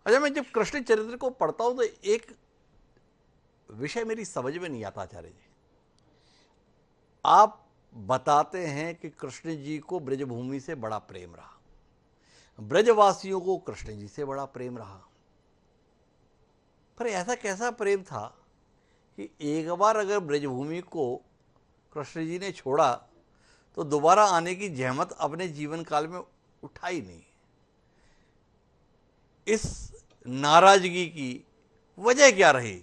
अच्छा, मैं जब कृष्ण चरित्र को पढ़ता हूं तो एक विषय मेरी समझ में नहीं आता आचार्य जी। आप बताते हैं कि कृष्ण जी को ब्रजभूमि से बड़ा प्रेम रहा, ब्रजवासियों को कृष्ण जी से बड़ा प्रेम रहा, पर ऐसा कैसा प्रेम था कि एक बार अगर ब्रजभूमि को कृष्ण जी ने छोड़ा तो दोबारा आने की जहमत अपने जीवन काल में उठाई नहीं। इस नाराजगी की वजह क्या रही?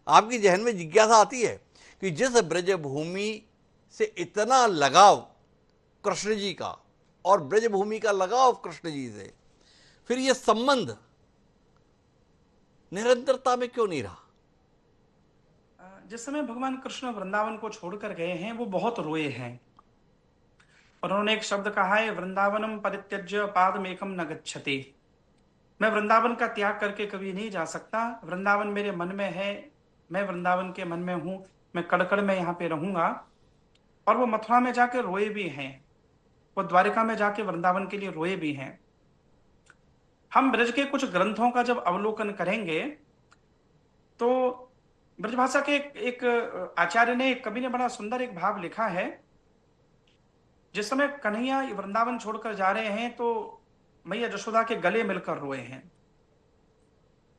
आपकी जहन में जिज्ञासा आती है कि जिस ब्रजभूमि से इतना लगाव कृष्ण जी का और ब्रजभूमि का लगाव कृष्ण जी से, फिर यह संबंध निरंतरता में क्यों नहीं रहा? जिस समय भगवान कृष्ण वृंदावन को छोड़कर गए हैं वो बहुत रोए हैं। और उन्होंने एक शब्द कहा है, वृंदावनम परित्यज्य पादमेकम न गच्छति। मैं वृंदावन का त्याग करके कभी नहीं जा सकता, वृंदावन मेरे मन में है, मैं वृंदावन के मन में हूं, मैं कड़कड़ में यहाँ पे रहूंगा। और वो मथुरा में जाके रोए भी हैं, वो द्वारिका में जाके वृंदावन के लिए रोए भी हैं। हम ब्रज के कुछ ग्रंथों का जब अवलोकन करेंगे तो ब्रजभाषा के एक आचार्य ने, एक कवि ने बड़ा सुंदर एक भाव लिखा है। जिस समय कन्हैया वृंदावन छोड़कर जा रहे हैं तो मैया जशोदा के गले मिलकर रोए हैं।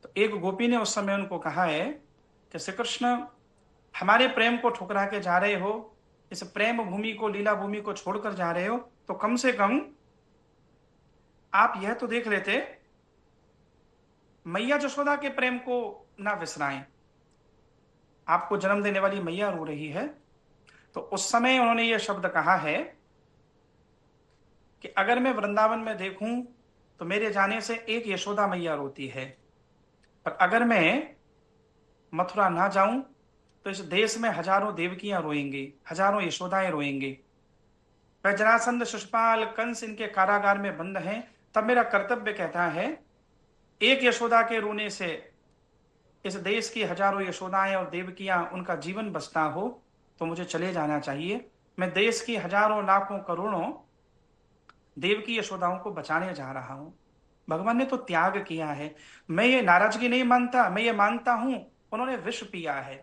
तो एक गोपी ने उस समय उनको कहा है कि श्री कृष्ण, हमारे प्रेम को ठुकरा के जा रहे हो, इस प्रेम भूमि को, लीला भूमि को छोड़कर जा रहे हो, तो कम से कम आप यह तो देख लेते, मैया जशोदा के प्रेम को ना विसराएं। आपको जन्म देने वाली मैया रो रही है। तो उस समय उन्होंने यह शब्द कहा है कि अगर मैं वृंदावन में देखूं तो मेरे जाने से एक यशोदा मैया रोती है, पर अगर मैं मथुरा ना जाऊं तो इस देश में हजारों देवकियां रोएंगी, हजारों यशोदाएं रोएंगी। वह जरासंध, शिशुपाल, कंस इनके कारागार में बंद हैं। तब मेरा कर्तव्य कहता है, एक यशोदा के रोने से इस देश की हजारों यशोदाएं और देवकियां, उनका जीवन बचता हो तो मुझे चले जाना चाहिए। मैं देश की हजारों लाखों करोड़ों देवकी यशोदाओं को बचाने जा रहा हूं। भगवान ने तो त्याग किया है। मैं ये नाराजगी नहीं मानता, मैं ये मानता हूं उन्होंने विष पिया है।